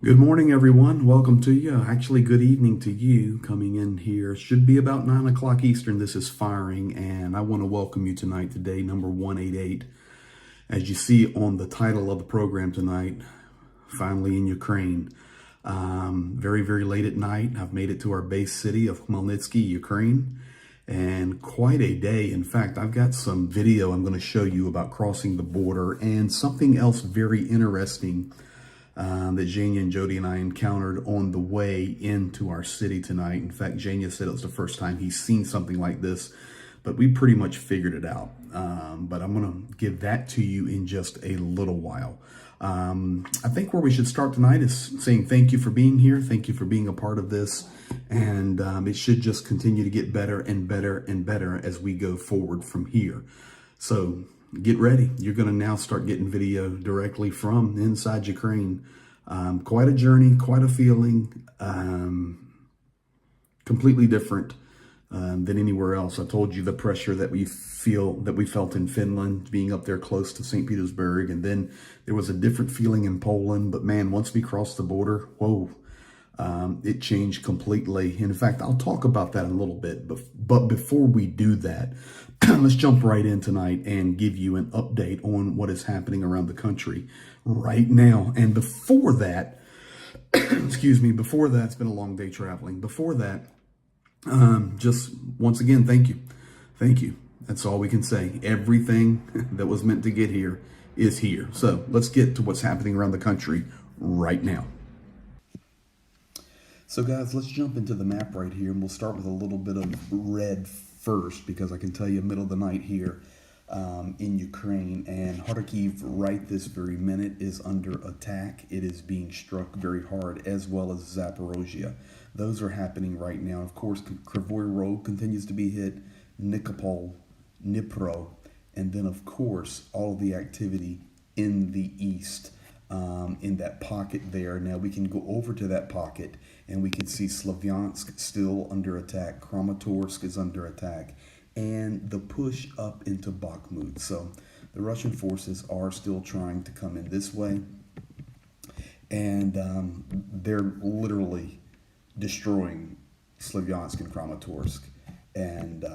Good morning, everyone. Welcome to you. Actually, good evening to you coming in here. Should be about 9 o'clock Eastern. This is firing, and I want to welcome you tonight, today, number 188. As you see on the title of the program tonight, finally in Ukraine. Very, very late at night. I've made it to our base city of Khmelnytsky, Ukraine, and quite a day. In fact, I've got some video I'm going to show you about crossing the border and something else very interesting that Jania and Jody and I encountered on the way into our city tonight. In fact, Jania said it was the first time he's seen something like this, but we pretty much figured it out. But I'm going to give that to you in just a little while. I think where we should start tonight is saying thank you for being here. Thank you for being a part of this. And it should just continue to get better and better and better as we go forward from here. So get ready. You're going to now start getting video directly from inside Ukraine. Quite a journey, quite a feeling, completely different than anywhere else. I told you the pressure that we felt in Finland, being up there close to St. Petersburg, and then there was a different feeling in Poland. But man, once we crossed the border, whoa, it changed completely. In fact, I'll talk about that in a little bit. But before we do that, let's jump right in tonight and give you an update on what is happening around the country right now. And before that, excuse me, before that, it's been a long day traveling. Before that, just once again, thank you. Thank you. That's all we can say. Everything that was meant to get here is here. So let's get to what's happening around the country right now. So guys, let's jump into the map right here, and we'll start with a little bit of red first, because I can tell you middle of the night here in Ukraine, and Kharkiv right this very minute is under attack. It is being struck very hard, as well as Zaporozhye. Those are happening right now. Of course, Convoy Road continues to be hit, Nikopol, Dnipro, and then of course all of the activity in the east, in that pocket there. Now we can go over to that pocket and we can see Slavyansk still under attack, Kramatorsk is under attack, and the push up into Bakhmut. So the Russian forces are still trying to come in this way, and they're literally destroying Slavyansk and Kramatorsk and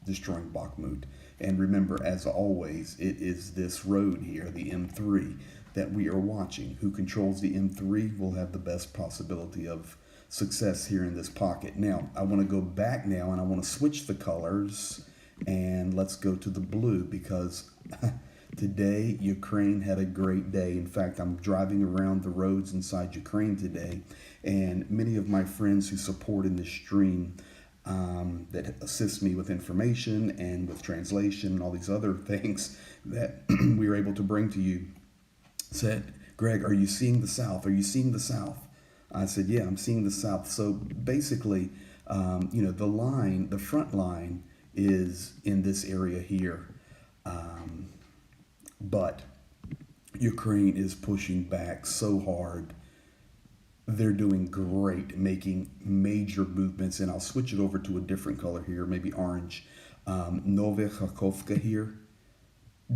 destroying Bakhmut. And remember, as always, it is this road here, the M3, that we are watching. Who controls the M3 will have the best possibility of success here in this pocket. Now, I want to go back now, and I want to switch the colors, and let's go to the blue, because today Ukraine had a great day. In fact, I'm driving around the roads inside Ukraine today, and many of my friends who support in this stream that assist me with information and with translation and all these other things that we were able to bring to you, said, Greg, are you seeing the South? Are you seeing the South? I said, yeah, I'm seeing the South. So basically, the front line is in this area here. But Ukraine is pushing back so hard. They're doing great, making major movements. And I'll switch it over to a different color here, maybe orange. Nove Kharkovka here,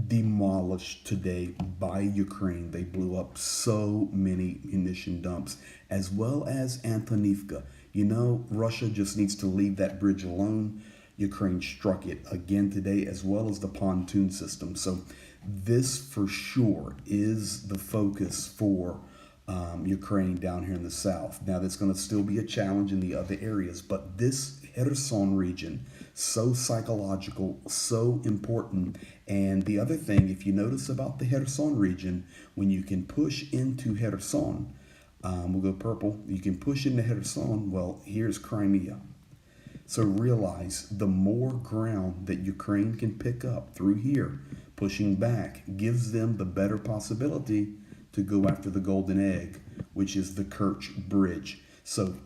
demolished today by Ukraine. They blew up so many munition dumps, as well as Antonivka. You know, Russia just needs to leave that bridge alone. Ukraine struck it again today, as well as the pontoon system. So this for sure is the focus for Ukraine down here in the south. Now, that's going to still be a challenge in the other areas, but this Kherson region, so psychological, so important. And the other thing, if you notice about the Kherson region, when you can push into Kherson, we'll go purple, you can push into Kherson, well, here's Crimea. So realize the more ground that Ukraine can pick up through here, pushing back, gives them the better possibility to go after the golden egg, which is the Kerch Bridge. So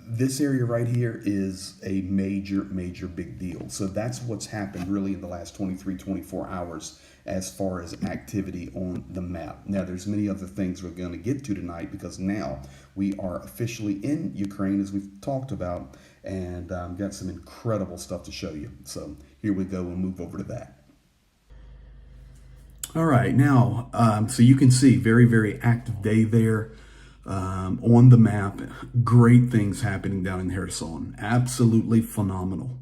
this area right here is a major, major big deal. So that's what's happened really in the last 23, 24 hours as far as activity on the map. Now, there's many other things we're going to get to tonight, because now we are officially in Ukraine, as we've talked about, and got some incredible stuff to show you. So here we go. We'll move over to that. All right, now, so you can see very, very active day there on the map. Great things happening down in Kherson. Absolutely phenomenal.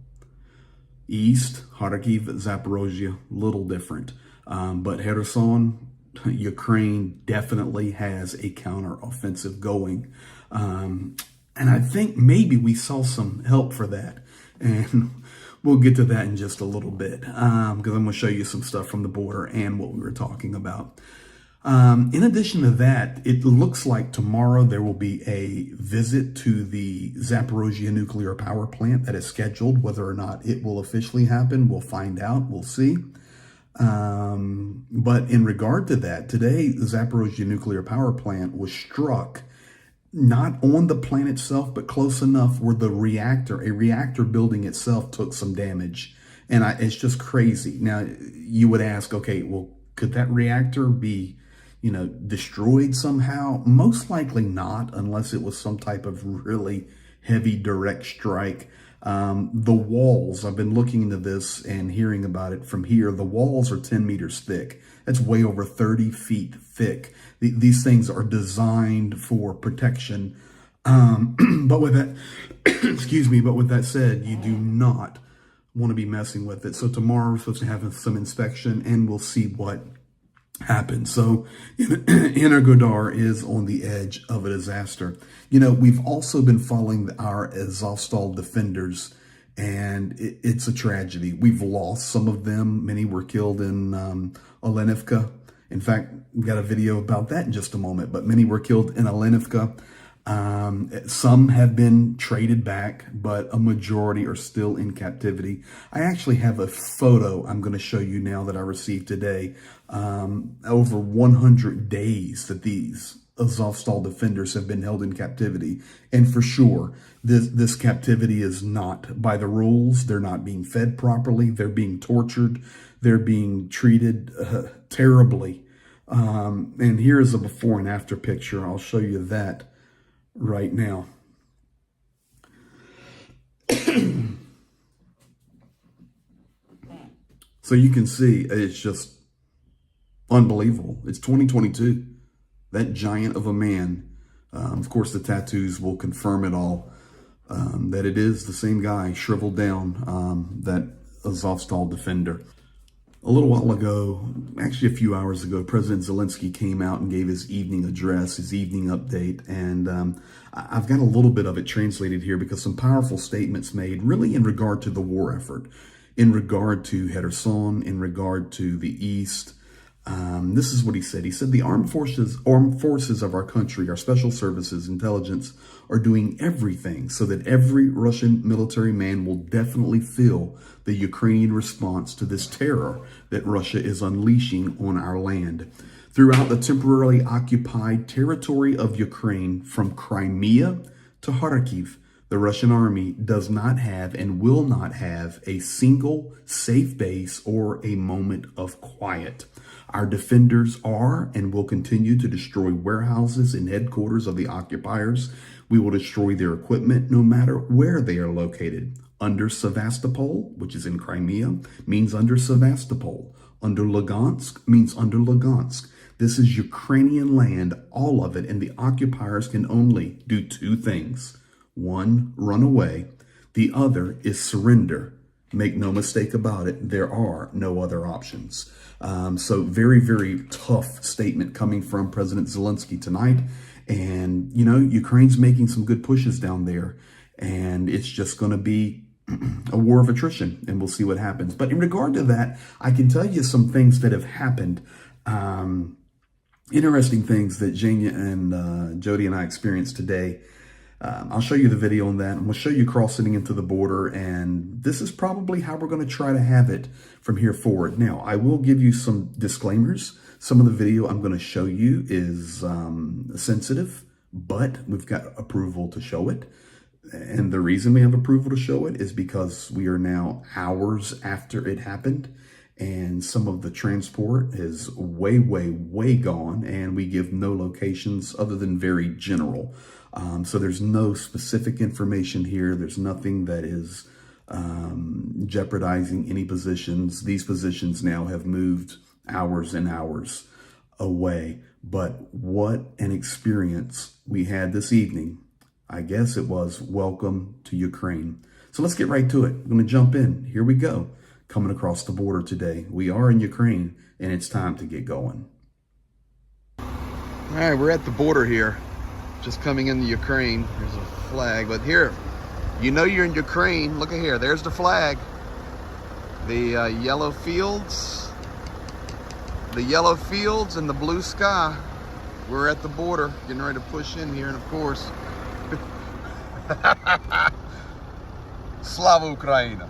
East, Kharkiv, Zaporozhye, little different. But Kherson, Ukraine definitely has a counteroffensive going. And I think maybe we saw some help for that. And we'll get to that in just a little bit because I'm going to show you some stuff from the border and what we were talking about. In addition to that, it looks like tomorrow there will be a visit to the Zaporozhye nuclear power plant that is scheduled. Whether or not it will officially happen, we'll find out. We'll see. But in regard to that, today, the Zaporozhye nuclear power plant was struck not on the plant itself, but close enough where a reactor building itself took some damage. And it's just crazy. Now, you would ask, okay, well, could that reactor be, destroyed somehow? Most likely not, unless it was some type of really heavy direct strike. The walls, I've been looking into this and hearing about it from here. The walls are 10 meters thick. That's way over 30 feet thick. These things are designed for protection. But with that, excuse me, but with that said, you do not want to be messing with it. So tomorrow we're supposed to have some inspection and we'll see what happens. So Energodar is on the edge of a disaster. We've also been following our Azovstal defenders, and it's a tragedy. We've lost some of them. Many were killed in Olenivka. In fact, we got a video about that in just a moment, but many were killed in Olenivka. Some have been traded back, but a majority are still in captivity. I actually have a photo I'm going to show you now that I received today. Over 100 days that these Azovstal defenders have been held in captivity. And for sure, this captivity is not by the rules. They're not being fed properly. They're being tortured. They're being treated terribly. And here is a before and after picture. I'll show you that right now. So you can see it's just unbelievable. It's 2022. That giant of a man. Of course, the tattoos will confirm it all. That it is the same guy, shriveled down, that Azovstal defender. A little while ago, actually a few hours ago, President Zelenskyy came out and gave his evening address, his evening update. And I've got a little bit of it translated here because some powerful statements made really in regard to the war effort, in regard to Kherson, in regard to the East. This is what he said. He said, the armed forces of our country, our special services, intelligence, are doing everything so that every Russian military man will definitely feel the Ukrainian response to this terror that Russia is unleashing on our land. Throughout the temporarily occupied territory of Ukraine, from Crimea to Kharkiv, the Russian army does not have and will not have a single safe base or a moment of quiet. Our defenders are and will continue to destroy warehouses and headquarters of the occupiers. We will destroy their equipment no matter where they are located. Under Sevastopol, which is in Crimea, means under Sevastopol. Under Lugansk means under Lugansk. This is Ukrainian land, all of it, and the occupiers can only do two things. One, run away. The other is surrender. Make no mistake about it, there are no other options. So very, very tough statement coming from President Zelenskyy tonight. And, Ukraine's making some good pushes down there. And it's just going to be a war of attrition, and we'll see what happens. But in regard to that, I can tell you some things that have happened. Interesting things that Jania and Jody and I experienced today. I'll show you the video on that, and we'll show you crossing into the border, and this is probably how we're going to try to have it from here forward. Now, I will give you some disclaimers. Some of the video I'm going to show you is sensitive, but we've got approval to show it. And the reason we have approval to show it is because we are now hours after it happened, and some of the transport is way, way, way gone, and we give no locations other than very general. So there's no specific information here. There's nothing that is jeopardizing any positions. These positions now have moved hours and hours away. But what an experience we had this evening. I guess it was welcome to Ukraine. So let's get right to it. I'm going to jump in. Here we go. Coming across the border today. We are in Ukraine, and it's time to get going. All right, we're at the border here. Just coming into Ukraine. There's a flag, but here, you know you're in Ukraine. Look at here. There's the flag. The yellow fields. The yellow fields and the blue sky. We're at the border, getting ready to push in here, and of course, Slava Ukraina.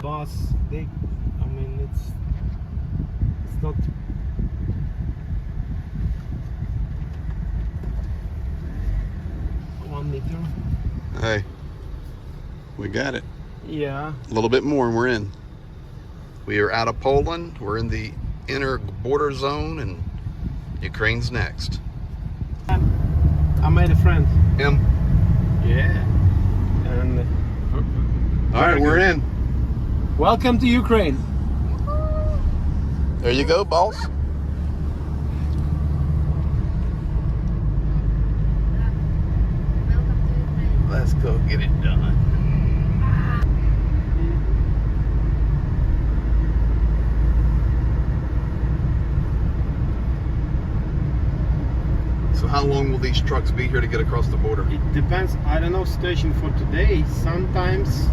Boss, it's not. $1 meter. Hey, we got it. Yeah. A little bit more and we're in. We are out of Poland. We're in the inner border zone, and Ukraine's next. I made a friend. Him? Yeah. And all right, we're in. welcome to Ukraine. There you go, boss. Let's go get it done. So how long will these trucks be here to get across the border? It depends. I don't know situation for today. Sometimes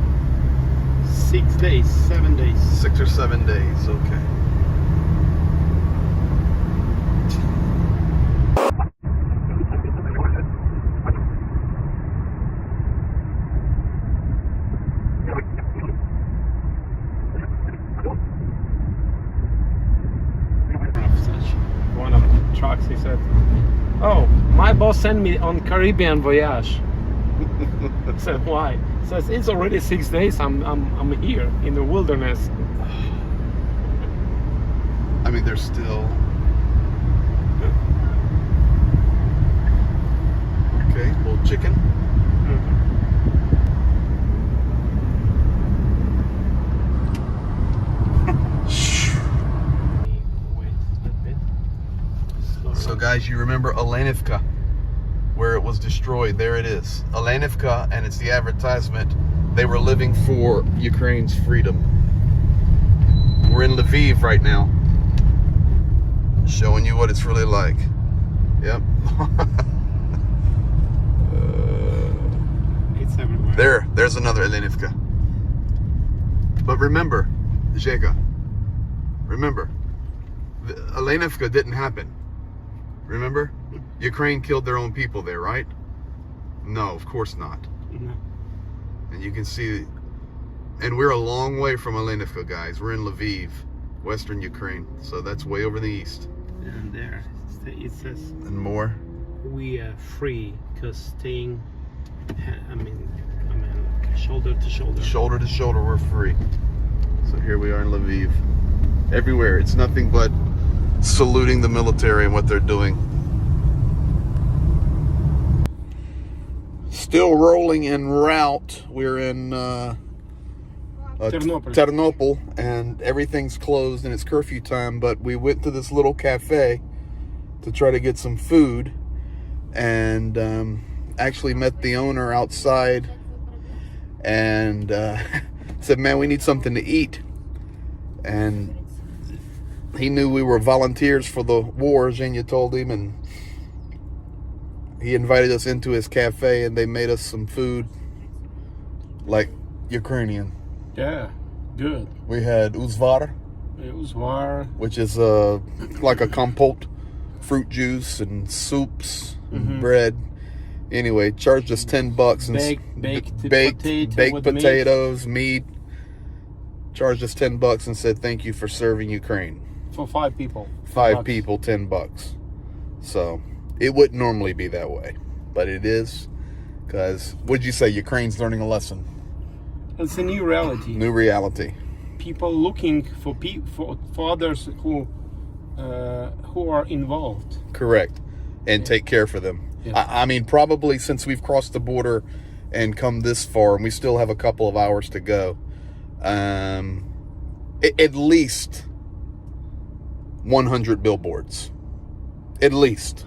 6 days, 7 days. 6 or 7 days, okay. One of the trucks, he said, "Oh, my boss sent me on Caribbean voyage." I said, "Why?" He says, "It's already 6 days. I'm here in the wilderness." I mean, there's still. Okay, little chicken. So guys, you remember Olenivka, where it was destroyed? There it is. Olenivka, and it's the advertisement. They were living for Ukraine's freedom. We're in Lviv right now. Showing you what it's really like. Yep. It's everywhere. There's another Olenivka. But remember, Zhega, remember, Olenivka didn't happen. Remember? Ukraine killed their own people there, right? No, of course not. No. And you can see, and we're a long way from Olenivka, guys. We're in Lviv, western Ukraine. So that's way over the east. And there it says, And more. "We are free," because staying, shoulder to shoulder. Shoulder to shoulder, we're free. So here we are in Lviv. Everywhere, it's nothing but saluting the military and what they're doing. Still rolling en route. We're in Ternopil, and everything's closed and it's curfew time, but we went to this little cafe to try to get some food, and actually met the owner outside, and said, "Man, we need something to eat." And he knew we were volunteers for the war, Zhenya told him, and he invited us into his cafe, and they made us some food, like Ukrainian. Yeah, good. We had uzvar, which is like a compote, fruit juice and soups and bread. Anyway, charged us $10 and baked potatoes, meat. Charged us $10 and said, "Thank you for serving Ukraine." For 5 people. Five people, $10. So it wouldn't normally be that way, but it is, because what'd you say? Ukraine's learning a lesson. It's a new reality. New reality. People looking for others who are involved. Correct, and take care for them. Yeah. I mean, probably since we've crossed the border and come this far, and we still have a couple of hours to go, At least 100 billboards. At least.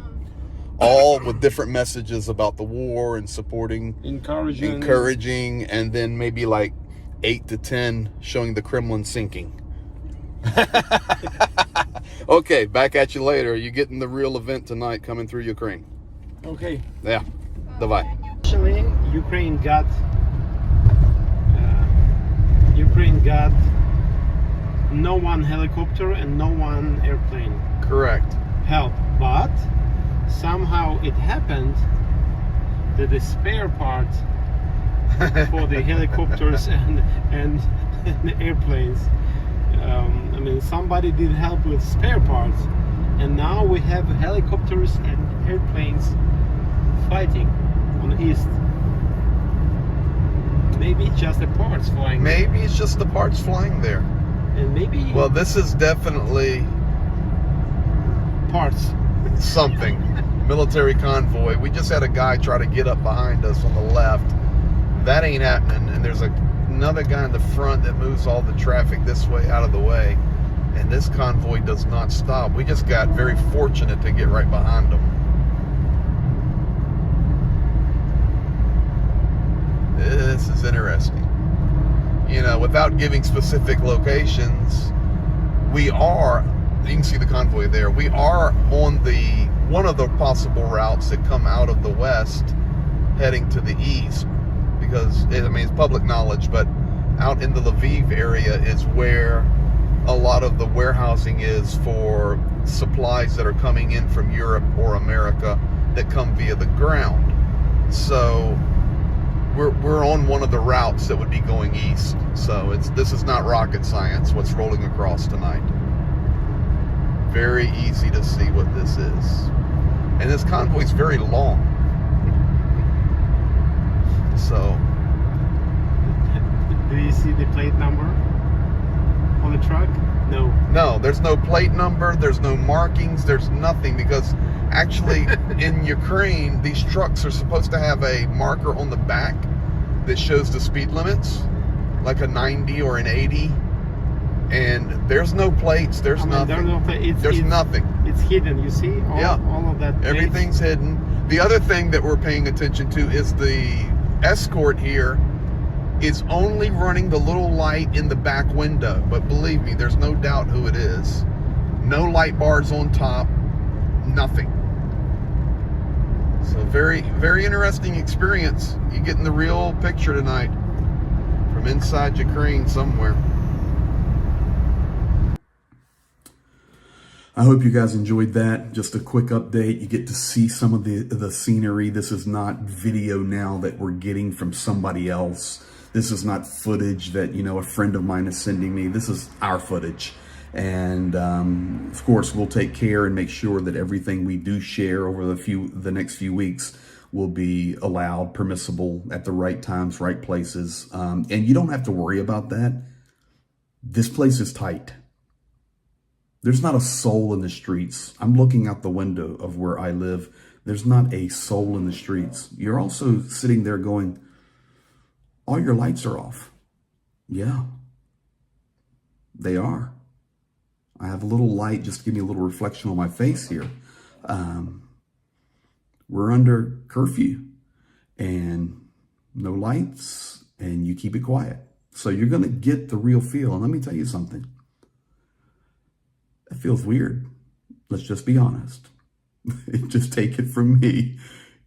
All with different messages about the war and supporting, encouraging, and then maybe like 8 to 10 showing the Kremlin sinking. Okay, back at you later. You're getting the real event tonight coming through Ukraine. Okay. Yeah. Bye-bye. Actually, Ukraine got no one helicopter and no one airplane Correct. help, but somehow it happened that the spare part for the helicopters and the airplanes, I mean, somebody did help with spare parts, and now we have helicopters and airplanes fighting on the east. Maybe it's just the parts flying. Maybe it's just the parts flying there. And maybe... Well, this is definitely parts. Something. Military convoy. We just had a guy try to get up behind us on the left. That ain't happening. And there's another guy in the front that moves all the traffic this way out of the way. And this convoy does not stop. We just got very fortunate to get right behind them. This is interesting. You know, without giving specific locations, we are, you can see the convoy there, we are on one of the possible routes that come out of the west heading to the east, because, I mean, it's public knowledge, but out in the Lviv area is where a lot of the warehousing is for supplies that are coming in from Europe or America that come via the ground. So we're on one of the routes that would be going east. So this is not rocket science what's rolling across tonight. Very easy to see what this is. And this convoy is very long. So do you see the plate number on the truck? No. No, there's no plate number, there's no markings, there's nothing, because actually in Ukraine, these trucks are supposed to have a marker on the back that shows the speed limits, like a 90 or an 80, and there's no plates, there's nothing. There's nothing. It's hidden, you see? All of that. Everything's hidden. The other thing that we're paying attention to is the escort here is only running the little light in the back window, but believe me, there's no doubt who it is. No light bars on top, nothing. So very, very interesting experience. You're getting the real picture tonight from inside Ukraine somewhere. I hope you guys enjoyed that. Just a quick update. You get to see some of the scenery. This is not video now that we're getting from somebody else. This is not footage that, you know, a friend of mine is sending me. This is our footage. And of course, we'll take care and make sure that everything we do share over the next few weeks will be allowed, permissible, at the right times, right places. And you don't have to worry about that. This place is tight. There's not a soul in the streets. I'm looking out the window of where I live. There's not a soul in the streets. You're also sitting there going, all your lights are off. Yeah, they are. I have a little light just to give me a little reflection on my face here. We're under curfew and no lights, and you keep it quiet. So you're going to get the real feel. And let me tell you something. It feels weird. Let's just be honest. Just take it from me.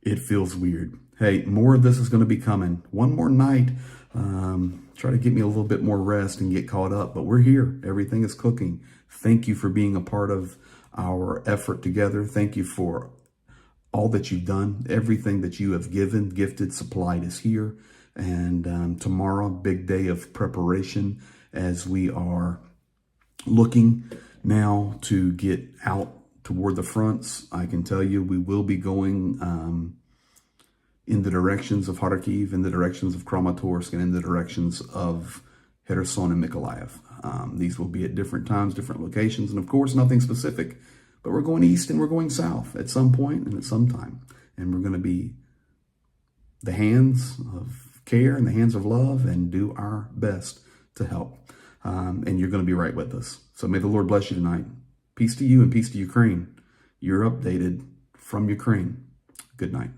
It feels weird. Hey, more of this is going to be coming. One more night. Try to get me a little bit more rest and get caught up. But we're here. Everything is cooking. Thank you for being a part of our effort together. Thank you for all that you've done. Everything that you have given, gifted, supplied is here. And tomorrow, big day of preparation as we are looking now to get out toward the fronts. I can tell you we will be going in the directions of Kharkiv, in the directions of Kramatorsk, and in the directions of Kherson and Mykolaiv. These will be at different times, different locations, and of course, nothing specific. But we're going east and we're going south at some point and at some time. And we're going to be the hands of care and the hands of love and do our best to help. And you're going to be right with us. So may the Lord bless you tonight. Peace to you and peace to Ukraine. You're updated from Ukraine. Good night.